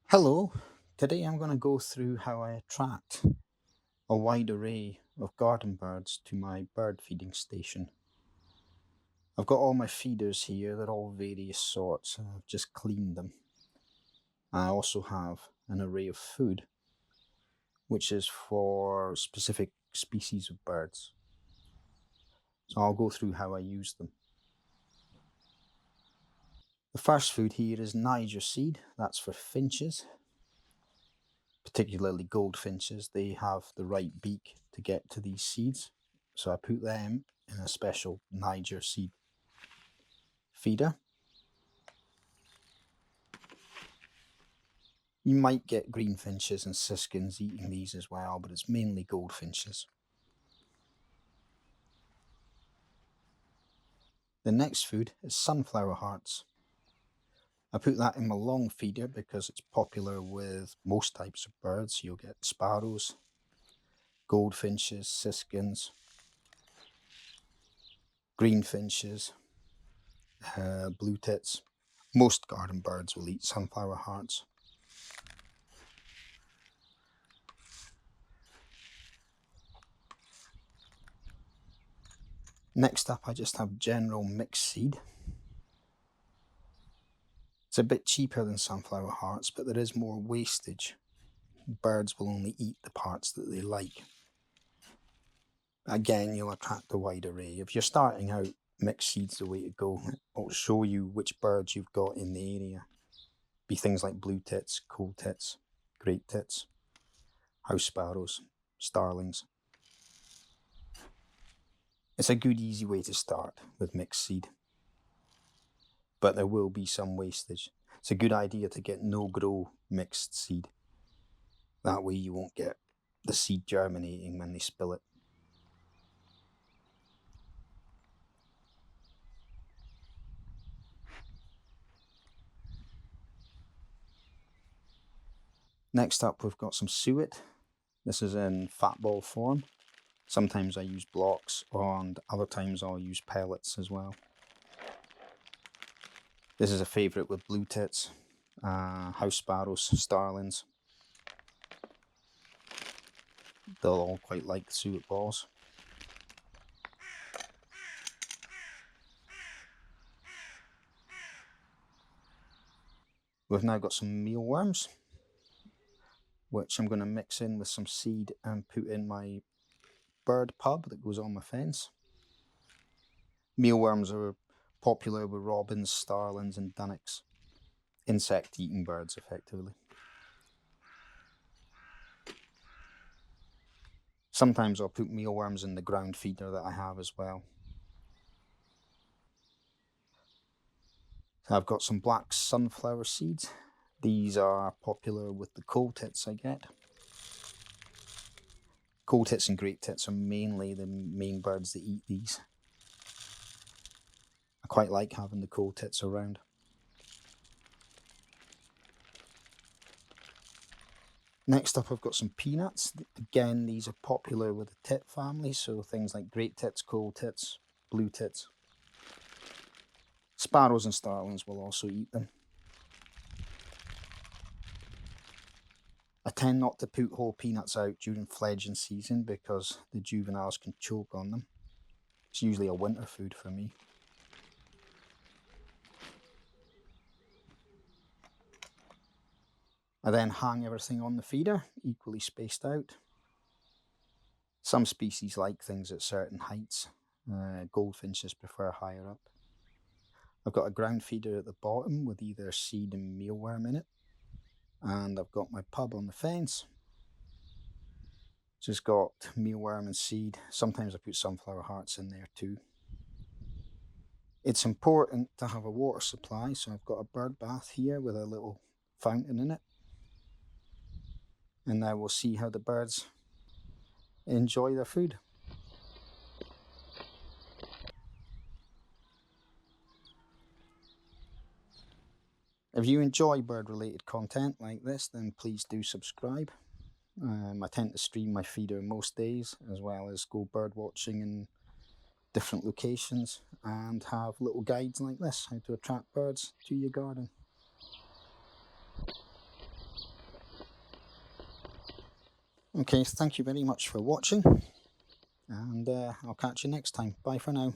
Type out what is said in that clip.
Hello, today I'm going to go through how I attract a wide array of garden birds to my bird feeding station. I've got all my feeders here, they're all various sorts, and I've just cleaned them. I also have an array of food, which is for specific species of birds. So I'll go through how I use them. The first food here is Niger seed, that's for finches. Particularly goldfinches, they have the right beak to get to these seeds. So I put them in a special Niger seed feeder. You might get greenfinches and siskins eating these as well, but it's mainly goldfinches. The next food is sunflower hearts. I put that in my long feeder because it's popular with most types of birds. You'll get sparrows, goldfinches, siskins, greenfinches, blue tits. Most garden birds will eat sunflower hearts. Next up, I just have general mixed seed. It's a bit cheaper than sunflower hearts, but there is more wastage. Birds will only eat the parts that they like. Again, you'll attract a wide array. If you're starting out, mixed seed's the way to go. It'll show you which birds you've got in the area. Be things like blue tits, coal tits, great tits, house sparrows, starlings. It's a good easy way to start with mixed seed, but there will be some wastage. It's a good idea to get no-grow mixed seed. That way you won't get the seed germinating when they spill it. Next up, we've got some suet. This is in fat ball form. Sometimes I use blocks, and other times I'll use pellets as well. This is a favourite with blue tits, house sparrows, starlings. They'll all quite like suet balls. We've now got some mealworms, which I'm going to mix in with some seed and put in my bird pub that goes on my fence. Mealworms are popular with robins, starlings and dunnocks. Insect-eating birds, effectively. Sometimes I'll put mealworms in the ground feeder that I have as well. I've got some black sunflower seeds. These are popular with the coal tits I get. Coal tits and great tits are mainly the main birds that eat these. I quite like having the coal tits around. Next up, I've got some peanuts. Again, these are popular with the tit family, so things like great tits, coal tits, blue tits. Sparrows and starlings will also eat them. I tend not to put whole peanuts out during fledging season because the juveniles can choke on them. It's usually a winter food for me. I then hang everything on the feeder, equally spaced out. Some species like things at certain heights. Goldfinches prefer higher up. I've got a ground feeder at the bottom with either seed and mealworm in it. And I've got my pub on the fence. Just got mealworm and seed. Sometimes I put sunflower hearts in there too. It's important to have a water supply, so I've got a bird bath here with a little fountain in it. And now we'll see how the birds enjoy their food. If you enjoy bird related content like this, then please do subscribe. I tend to stream my feeder most days, as well as go bird watching in different locations and have little guides like this, how to attract birds to your garden. Okay, thank you very much for watching, and I'll catch you next time. Bye for now.